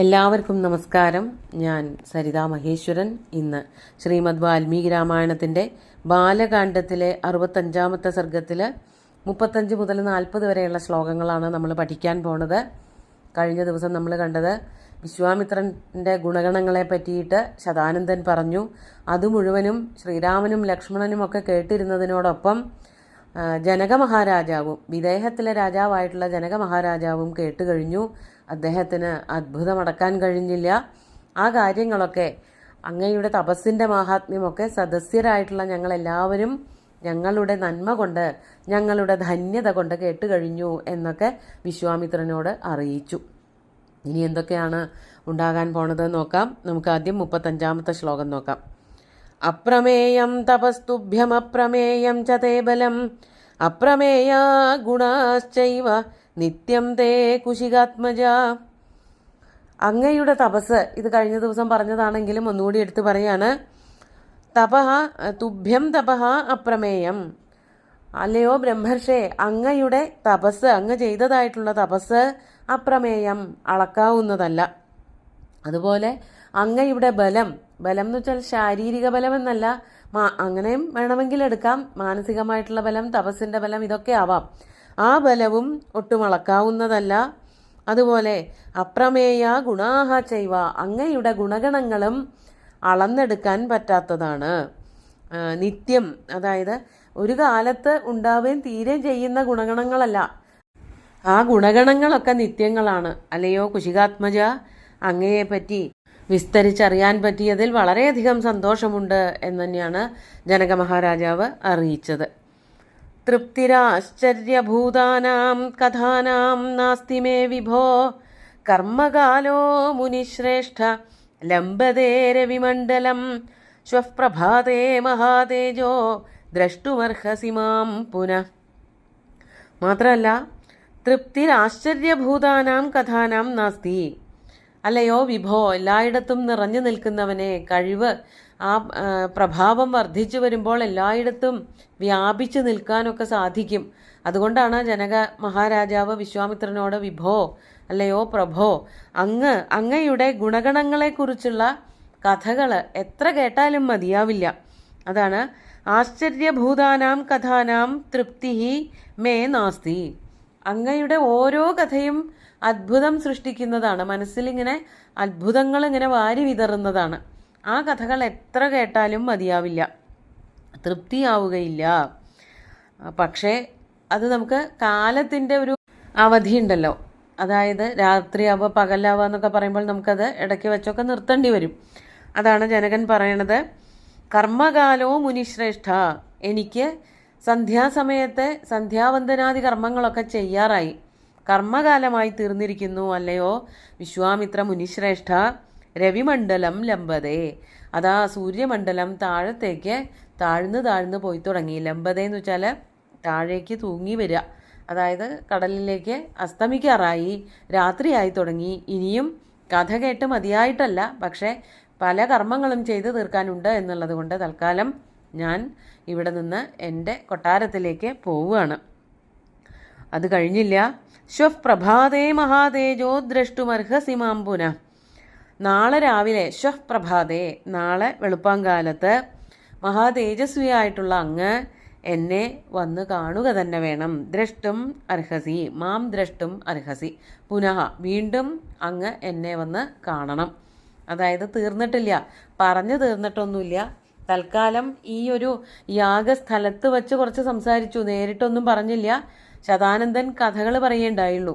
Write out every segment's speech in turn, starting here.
എല്ലാവർക്കും നമസ്കാരം. ഞാൻ സരിതാ മഹേശ്വരൻ. ഇന്ന് ശ്രീമദ് വാൽമീകി രാമായണത്തിൻ്റെ ബാലകാണ്ഡത്തിലെ 65-ാമത്തെ സർഗത്തിൽ 35 മുതൽ 40 വരെയുള്ള ശ്ലോകങ്ങളാണ് നമ്മൾ പഠിക്കാൻ പോണത്. കഴിഞ്ഞ ദിവസം നമ്മൾ കണ്ടത് വിശ്വാമിത്രൻ്റെ ഗുണഗണങ്ങളെ പറ്റിയിട്ട് ശതാനന്ദൻ പറഞ്ഞു. അത് മുഴുവനും ശ്രീരാമനും ലക്ഷ്മണനും ഒക്കെ കേട്ടിരുന്നതിനോടൊപ്പം ജനക മഹാരാജാവും വിദേഹത്തിലെ രാജാവായിട്ടുള്ള ജനക മഹാരാജാവും കേട്ടുകഴിഞ്ഞു. അദ്ദേഹത്തിന് അത്ഭുതമടക്കാൻ കഴിഞ്ഞില്ല. ആ കാര്യങ്ങളൊക്കെ അങ്ങയുടെ തപസ്സിൻ്റെ മാഹാത്മ്യമൊക്കെ സദസ്യരായിട്ടുള്ള ഞങ്ങളെല്ലാവരും ഞങ്ങളുടെ നന്മ കൊണ്ട് ഞങ്ങളുടെ ധന്യത കൊണ്ട് കേട്ടുകഴിഞ്ഞു എന്നൊക്കെ വിശ്വാമിത്രനോട് അറിയിച്ചു. ഇനി എന്തൊക്കെയാണ് ഉണ്ടാകാൻ പോണത് നോക്കാം. നമുക്ക് ആദ്യം 35-ാമത്തെ ശ്ലോകം നോക്കാം. അപ്രമേയം തപസ്തുഭ്യമപ്രമേയം ച തേ ബലം അപ്രമേയ ഗുണാശ്ചൈവ നിത്യം തേ കുശികാത്മജ. അങ്ങയുടെ തപസ്, ഇത് കഴിഞ്ഞ ദിവസം പറഞ്ഞതാണെങ്കിലും ഒന്നുകൂടി എടുത്തു പറയാണ്. തപഃ തുഭ്യം തപഃ അപ്രമേയം. അല്ലയോ ബ്രഹ്മർഷേ, അങ്ങയുടെ തപസ്, അങ്ങ് ചെയ്തതായിട്ടുള്ള തപസ് അപ്രമേയം, അളക്കാവുന്നതല്ല. അതുപോലെ അങ്ങയുടെ ബലം, ബലം എന്ന് വെച്ചാൽ ശാരീരിക ബലം എന്നല്ല, അങ്ങനെയും വേണമെങ്കിൽ എടുക്കാം. മാനസികമായിട്ടുള്ള ബലം, തപസ്സിൻ്റെ ബലം, ഇതൊക്കെ ആവാം. ആ ബലവും ഒട്ടും അളക്കാവുന്നതല്ല. അതുപോലെ അപ്രമേയ ഗുണാഹ ചൈവ, അങ്ങയുടെ ഗുണഗണങ്ങളും അളന്നെടുക്കാൻ പറ്റാത്തതാണ്. നിത്യം, അതായത് ഒരു കാലത്ത് ഉണ്ടാവുകയും തീരെ ചെയ്യുന്ന ഗുണഗണങ്ങളല്ല, ആ ഗുണഗണങ്ങളൊക്കെ നിത്യങ്ങളാണ്. അല്ലയോ കുശികാത്മജ, അങ്ങയെപ്പറ്റി വിസ്തരിച്ചറിയാൻ പറ്റിയതിൽ വളരെയധികം സന്തോഷമുണ്ട് എന്ന് തന്നെയാണ് ജനക മഹാരാജാവ് അറിയിച്ചത്. തൃപ്തിരാശ്ചര്യഭൂതാനാം കഥാനാം നാസ്തി മേ വിഭോ കർമ്മകാലോ മുനിശ്രേഷ്ഠ ലംബതേ രവിമണ്ഡലം ശ്വഃ പ്രഭാതേ മഹാതേജോ ദ്രഷ്ടുമർഹസി മാം പുനഃ. മാത്രമല്ല, തൃപ്തിരാശ്ചര്യഭൂതാനാം കഥാനാം നാസ്തി, അല്ലയോ വിഭോ, എല്ലായിടത്തും നിറഞ്ഞു നിൽക്കുന്നവനെ, കഴിവ്, ആ പ്രഭാവം വർദ്ധിച്ചു വരുമ്പോൾ എല്ലായിടത്തും വ്യാപിച്ചു നിൽക്കാനൊക്കെ സാധിക്കും. അതുകൊണ്ടാണ് ജനക മഹാരാജാവ് വിശ്വാമിത്രനോട് വിഭോ, അല്ലയോ പ്രഭോ, അങ്ങയുടെ ഗുണഗണങ്ങളെക്കുറിച്ചുള്ള കഥകൾ എത്ര കേട്ടാലും മതിയാവില്ല. അതാണ് ആശ്ചര്യഭൂതാനാം കഥാനാം തൃപ്തി മേ നാസ്തി. അങ്ങയുടെ ഓരോ കഥയും അത്ഭുതം സൃഷ്ടിക്കുന്നതാണ്, മനസ്സിലിങ്ങനെ അത്ഭുതങ്ങൾ ഇങ്ങനെ വാരി വിതറുന്നതാണ്. ആ കഥകൾ എത്ര കേട്ടാലും മതിയാവില്ല, തൃപ്തിയാവുകയില്ല. പക്ഷേ അത് നമുക്ക് കാലത്തിൻ്റെ ഒരു അവധിയുണ്ടല്ലോ, അതായത് രാത്രിയാവുക പകലാവുക എന്നൊക്കെ പറയുമ്പോൾ നമുക്കത് ഇടയ്ക്ക് വെച്ചൊക്കെ നിർത്തേണ്ടി വരും. അതാണ് ജനകൻ പറയണത്. കർമ്മകാലോ മുനിശ്രേഷ്ഠ, എനിക്ക് സന്ധ്യാസമയത്തെ സന്ധ്യാവന്ദനാദി കർമ്മങ്ങളൊക്കെ ചെയ്യാറായി, കർമ്മകാലമായി തീർന്നിരിക്കുന്നു. അല്ലയോ വിശ്വാമിത്ര മുനിശ്രേഷ്ഠ, രവിമണ്ഡലം ലംബതേ, അതാ സൂര്യമണ്ഡലം താഴത്തേക്ക് താഴ്ന്നു പോയി തുടങ്ങി. ലംബതേ എന്ന് വെച്ചാൽ താഴേക്ക് തൂങ്ങി വരിക, അതായത് കടലിലേക്ക് അസ്തമിക്കാറായി, രാത്രിയായി തുടങ്ങി. ഇനിയും കഥ കേട്ട് മതിയായിട്ടല്ല, പക്ഷേ പല കർമ്മങ്ങളും ചെയ്തു തീർക്കാനുണ്ട് എന്നുള്ളത് കൊണ്ട് തൽക്കാലം ഞാൻ ഇവിടെ നിന്ന് എൻ്റെ കൊട്ടാരത്തിലേക്ക് പോവുകയാണ്. അത് കഴിഞ്ഞില്ല. ശ്വഃ പ്രഭാതേ മഹാതേജോ ദ്രഷ്ടുമർഹസി മാം പുനഃ. നാളെ രാവിലെ, ശ്വഃ പ്രഭാതേ, നാളെ വെളുപ്പാങ്കാലത്ത്, മഹാതേജസ്വിയായിട്ടുള്ള അങ്ങ് എന്നെ വന്ന് കാണുക തന്നെ വേണം. ദ്രഷ്ടും അർഹസി, മാം ദ്രഷ്ടും അർഹസി, പുനഃ, വീണ്ടും അങ്ങ് എന്നെ വന്ന് കാണണം. അതായത് തീർന്നിട്ടില്ല, പറഞ്ഞു തീർന്നിട്ടൊന്നുമില്ല. തൽക്കാലം ഈ ഒരു യാഗസ്ഥലത്ത് വച്ച് കുറച്ച് സംസാരിച്ചു, നേരിട്ടൊന്നും പറഞ്ഞില്ല. ശതാനന്ദൻ കഥകൾ പറയേണ്ടായുള്ളൂ.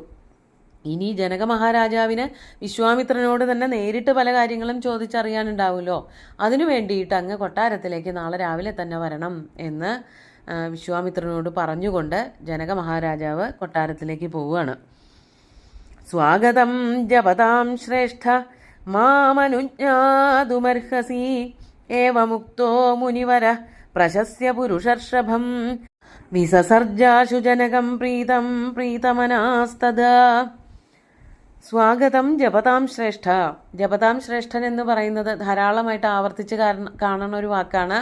ഇനി ജനക മഹാരാജാവിന് വിശ്വാമിത്രനോട് തന്നെ നേരിട്ട് പല കാര്യങ്ങളും ചോദിച്ചറിയാനുണ്ടാവുമല്ലോ. അതിനു വേണ്ടിയിട്ട് അങ്ങ് കൊട്ടാരത്തിലേക്ക് നാളെ രാവിലെ തന്നെ വരണം എന്ന് വിശ്വാമിത്രനോട് പറഞ്ഞുകൊണ്ട് ജനക മഹാരാജാവ് കൊട്ടാരത്തിലേക്ക് പോവുകയാണ്. സ്വാഗതം ജപതാം ശ്രേഷ്ഠ മാമനുജ്ഞാതുമർഹസി ഏവമുക്തോ മുനിവര പ്രശസ്യ പുരുഷർഷഭം വിസസർജാശു ജനകം പ്രീതം പ്രീതമനാസ്തദാ. സ്വാഗതം ജപതാം ശ്രേഷ്ഠ. ജപതാം ശ്രേഷ്ഠൻ എന്ന് പറയുന്നത് ധാരാളമായിട്ട് ആവർത്തിച്ച് കാണുന്ന ഒരു വാക്കാണ്.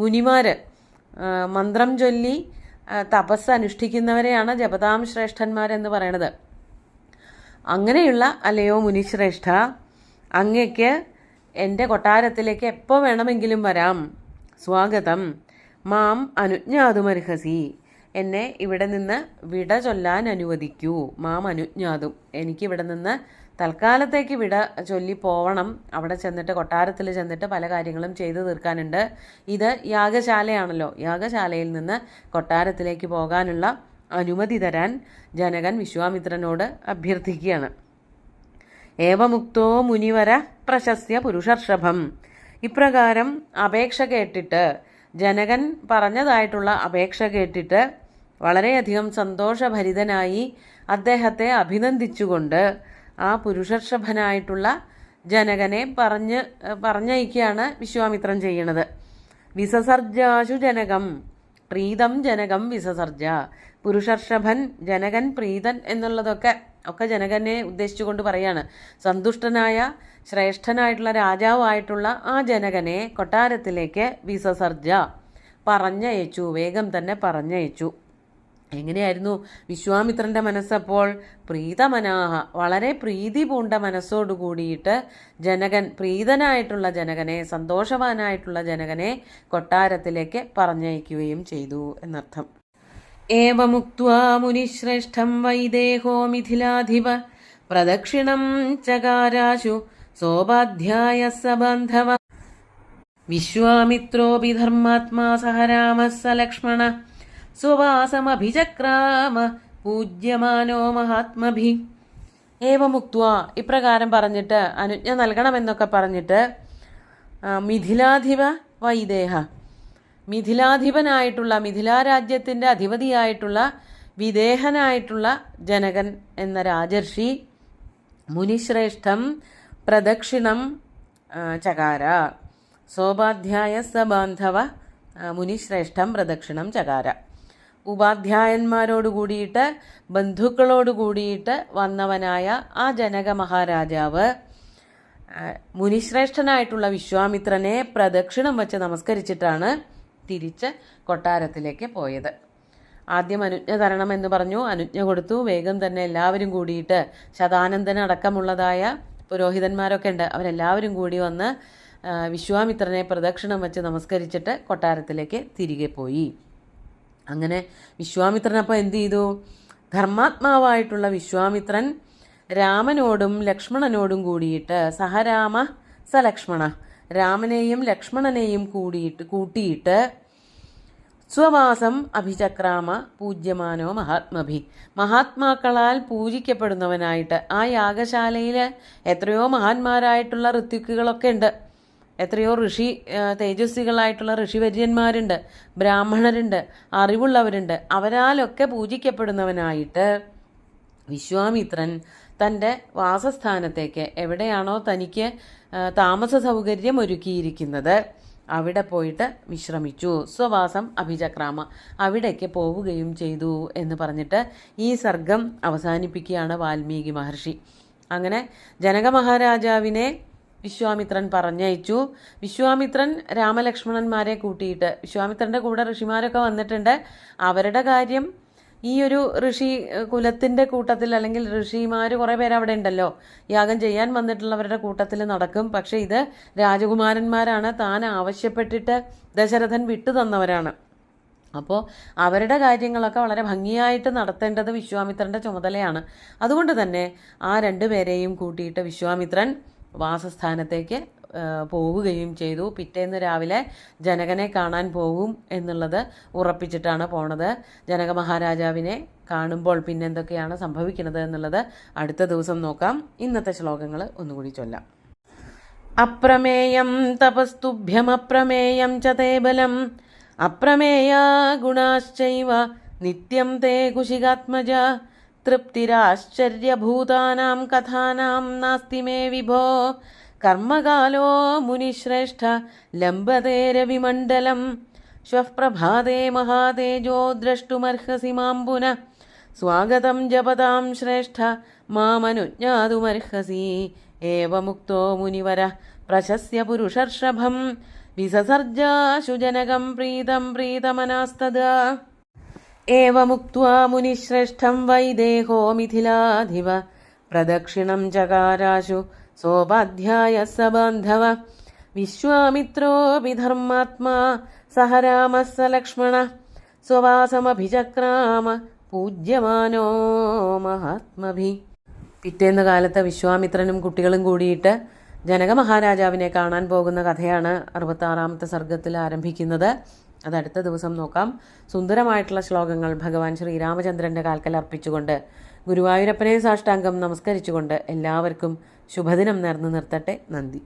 മുനിമാർ മന്ത്രം ചൊല്ലി തപസ് അനുഷ്ഠിക്കുന്നവരെയാണ് ജപതാം ശ്രേഷ്ഠന്മാരെന്ന് പറയണത്. അങ്ങനെയുള്ള അല്ലയോ മുനിശ്രേഷ്ഠ, അങ്ങയ്ക്ക് എൻ്റെ കൊട്ടാരത്തിലേക്ക് എപ്പോൾ വേണമെങ്കിലും വരാം. സ്വാഗതം. മാം അനുജ്ഞാതുമർഹസി, എന്നെ ഇവിടെ നിന്ന് വിട ചൊല്ലാൻ അനുവദിക്കൂ. മാം അനുജ്ഞാതും, എനിക്കിവിടെ നിന്ന് തൽക്കാലത്തേക്ക് വിട ചൊല്ലി പോവണം. അവിടെ ചെന്നിട്ട് കൊട്ടാരത്തിൽ ചെന്നിട്ട് പല കാര്യങ്ങളും ചെയ്തു തീർക്കാനുണ്ട്. ഇത് യാഗശാലയാണല്ലോ, യാഗശാലയിൽ നിന്ന് കൊട്ടാരത്തിലേക്ക് പോകാനുള്ള അനുമതി തരാൻ ജനകൻ വിശ്വാമിത്രനോട് അഭ്യർത്ഥിക്കുകയാണ്. ഏവമുക്തോ മുനിവര പ്രശസ്യ പുരുഷർഷഭം. ഇപ്രകാരം അപേക്ഷ കേട്ടിട്ട്, ജനകൻ പറഞ്ഞതായിട്ടുള്ള അപേക്ഷ കേട്ടിട്ട് വളരെയധികം സന്തോഷഭരിതനായി അദ്ദേഹത്തെ അഭിനന്ദിച്ചുകൊണ്ട് ആ പുരുഷർഷഭനായിട്ടുള്ള ജനകനെ പറഞ്ഞയക്കുകയാണ് വിശ്വാമിത്രൻ ചെയ്യണത്. വിസസർജാശു ജനകം പ്രീതം ജനകം വിസസർജ. പുരുഷർഷഭൻ, ജനകൻ, പ്രീതൻ എന്നുള്ളതൊക്കെ ജനകനെ ഉദ്ദേശിച്ചുകൊണ്ട് പറയാണ്. സന്തുഷ്ടനായ ശ്രേഷ്ഠനായിട്ടുള്ള രാജാവായിട്ടുള്ള ആ ജനകനെ കൊട്ടാരത്തിലേക്ക് വിസസർജ പറഞ്ഞയച്ചു, വേഗം തന്നെ പറഞ്ഞയച്ചു. എങ്ങനെയായിരുന്നു വിശ്വാമിത്രൻ്റെ മനസ്സപ്പോൾ? പ്രീതമനാഹ, വളരെ പ്രീതി പൂണ്ട മനസ്സോടു കൂടിയിട്ട് ജനകൻ, പ്രീതനായിട്ടുള്ള ജനകനെ, സന്തോഷവാനായിട്ടുള്ള ജനകനെ കൊട്ടാരത്തിലേക്ക് പറഞ്ഞയക്കുകയും ചെയ്തു എന്നർത്ഥം. ഏവമുക്ത്വാ മുനിശ്രേഷ്ഠം വൈദേഹോ മിഥിലാധിപ പ്രദക്ഷിണം ചകാരാശു സോപാധ്യായ സബന്ധവ. വിശ്വാമിത്രോപി ധർമാത്മാ സഹ രാമഃ സ ലക്ഷ്മണ സ്വവാസമഭിചക്രാമ പൂജ്യമാനോ മഹാത്മഭി. ഏവമുക്ത്വാ, ഇപ്രകാരം പറഞ്ഞിട്ട്, അനുജ്ഞ നൽകണമെന്നൊക്കെ പറഞ്ഞിട്ട്, മിഥിലാധിപ വൈദേഹ, മിഥിലാധിപനായിട്ടുള്ള, മിഥിലാരാജ്യത്തിൻ്റെ അധിപതിയായിട്ടുള്ള വിദേഹനായിട്ടുള്ള ജനകൻ എന്ന രാജർഷി മുനിശ്രേഷ്ഠം പ്രദക്ഷിണം ചകാര. സോപാധ്യായ സബാന്ധവ മുനിശ്രേഷ്ഠം പ്രദക്ഷിണം ചകാര. ഉപാധ്യായന്മാരോട് കൂടിയിട്ട്, ബന്ധുക്കളോട് കൂടിയിട്ട് വന്നവനായ ആ ജനക മഹാരാജാവ് മുനിശ്രേഷ്ഠനായിട്ടുള്ള വിശ്വാമിത്രനെ പ്രദക്ഷിണം വച്ച് നമസ്കരിച്ചിട്ടാണ് തിരിച്ച് കൊട്ടാരത്തിലേക്ക് പോയത്. ആദ്യം അനുജ്ഞ തരണമെന്ന് പറഞ്ഞു, അനുജ്ഞ കൊടുത്തു. വേഗം തന്നെ എല്ലാവരും കൂടിയിട്ട്, ശതാനന്ദനടക്കമുള്ളതായ പുരോഹിതന്മാരൊക്കെ ഉണ്ട്, അവരെല്ലാവരും കൂടി വന്ന് വിശ്വാമിത്രനെ പ്രദക്ഷിണം വച്ച് നമസ്കരിച്ചിട്ട് കൊട്ടാരത്തിലേക്ക് തിരികെ പോയി. അങ്ങനെ വിശ്വാമിത്രൻ അപ്പോൾ എന്ത് ചെയ്തു? ധർമാത്മാവായിട്ടുള്ള വിശ്വാമിത്രൻ രാമനോടും ലക്ഷ്മണനോടും കൂടിയിട്ട്, സഹരാമ സ ലക്ഷ്മണ, രാമനെയും ലക്ഷ്മണനെയും കൂട്ടിയിട്ട് സ്വവാസം അഭിചക്രാമ പൂജ്യമാനോ മഹാത്മഭി, മഹാത്മാക്കളാൽ പൂജിക്കപ്പെടുന്നവനായിട്ട്. ആ യാഗശാലയിൽ എത്രയോ മഹാന്മാരായിട്ടുള്ള ഋത്വിക്കുകളൊക്കെ ഉണ്ട്, എത്രയോ തേജസ്വികളായിട്ടുള്ള ഋഷിവര്യന്മാരുണ്ട്, ബ്രാഹ്മണരുണ്ട്, അറിവുള്ളവരുണ്ട്. അവരാലൊക്കെ പൂജിക്കപ്പെടുന്നവനായിട്ട് വിശ്വാമിത്രൻ തൻ്റെ വാസസ്ഥാനത്തേക്ക്, എവിടെയാണോ തനിക്ക് താമസ സൗകര്യം ഒരുക്കിയിരിക്കുന്നത്, അവിടെ പോയിട്ട് വിശ്രമിച്ചു. സ്വവാസം അഭിചക്രാമ, അവിടേക്ക് പോവുകയും ചെയ്തു എന്ന് പറഞ്ഞിട്ട് ഈ സർഗം അവസാനിപ്പിക്കുകയാണ് വാൽമീകി മഹർഷി. അങ്ങനെ ജനക മഹാരാജാവിനെ വിശ്വാമിത്രൻ പറഞ്ഞയച്ചു. വിശ്വാമിത്രൻ രാമലക്ഷ്മണന്മാരെ കൂട്ടിയിട്ട്, വിശ്വാമിത്രൻ്റെ കൂടെ ഋഷിമാരൊക്കെ വന്നിട്ടുണ്ട്. അവരുടെ കാര്യം ഈ ഒരു ഋഷി കുലത്തിൻ്റെ കൂട്ടത്തിൽ, അല്ലെങ്കിൽ ഋഷിമാർ കുറേ പേര് അവിടെ ഉണ്ടല്ലോ, യാഗം ചെയ്യാൻ വന്നിട്ടുള്ളവരുടെ കൂട്ടത്തിൽ നടക്കും. പക്ഷേ ഇത് രാജകുമാരന്മാരാണ്, താൻ ആവശ്യപ്പെട്ടിട്ട് ദശരഥൻ വിട്ടു തന്നവരാണ്. അപ്പോൾ അവരുടെ കാര്യങ്ങളൊക്കെ വളരെ ഭംഗിയായിട്ട് നടത്തേണ്ടത് വിശ്വാമിത്രൻ്റെ ചുമതലയാണ്. അതുകൊണ്ട് തന്നെ ആ രണ്ടുപേരെയും കൂട്ടിയിട്ട് വിശ്വാമിത്രൻ വാസസ്ഥാനത്തേക്ക് പോവുകയും ചെയ്തു. പിറ്റേന്ന് രാവിലെ ജനകനെ കാണാൻ പോകും എന്നുള്ളത് ഉറപ്പിച്ചിട്ടാണ് പോണത്. ജനക മഹാരാജാവിനെ കാണുമ്പോൾ പിന്നെന്തൊക്കെയാണ് സംഭവിക്കുന്നത് എന്നുള്ളത് അടുത്ത ദിവസം നോക്കാം. ഇന്നത്തെ ശ്ലോകങ്ങൾ ഒന്നുകൂടി ചൊല്ലാം. അപ്രമേയം തപസ്തുഭ്യമപ്രമേയം ച തേ ബലം അപ്രമേയാ ഗുണാശ്ചൈവ നിത്യം തേ കുശികാത്മജ തൃപ്തിരാശ്ചര്യഭൂതാനാം കഥാനാം നാസ്തി മേ വിഭോ കർമ്മകാലോ മുനിശ്രേഷ്ഠ ലംബതേ രവിമണ്ഡലം ശ്വഃ പ്രഭാതേ മഹാതേജോ ദ്രഷ്ടുമർഹസി മാം പുനഃ സ്വാഗതം ജപതാം ശ്രേഷ്ഠ മാമനുജ്ഞാതുമർഹസി. ഏവമുക്തോ മുനിവര പ്രശസ്യ പുരുഷർഷഭം വിസസർജാശു ജനകം പ്രീതം പ്രീതമനാസ്തദാ. ഏവമുക്ത്വാ മുനിശ്രേഷ്ഠം വൈദേഹോ മിഥിലാധിപ പ്രദക്ഷിണം ചകാരാശു സോപാധ്യായ സബാന്ധവ വിശ്വാമിത്രോപി ധർമാത്മാ സഹ രാമഃ സ ലക്ഷ്മണ സ്വവാസമഭിചക്രാമ പൂജ്യമാനോ മഹാത്മഭി. പിറ്റേന്ന് കാലത്ത് വിശ്വാമിത്രനും കുട്ടികളും കൂടിയിട്ട് ജനക മഹാരാജാവിനെ കാണാൻ പോകുന്ന കഥയാണ് 66-ാമത്തെ സർഗത്തിൽ ആരംഭിക്കുന്നത്. അത് അടുത്ത ദിവസം നോക്കാം. സുന്ദരമായിട്ടുള്ള ശ്ലോകങ്ങൾ ഭഗവാൻ ശ്രീരാമചന്ദ്രൻ്റെ കാൽക്കൽ അർപ്പിച്ചുകൊണ്ട് ഗുരുവായൂരപ്പനെ സാഷ്ടാംഗം നമസ്കരിച്ചുകൊണ്ട് എല്ലാവർക്കും ശുഭദിനം നേർന്നു നിർത്തട്ടെ. നന്ദി.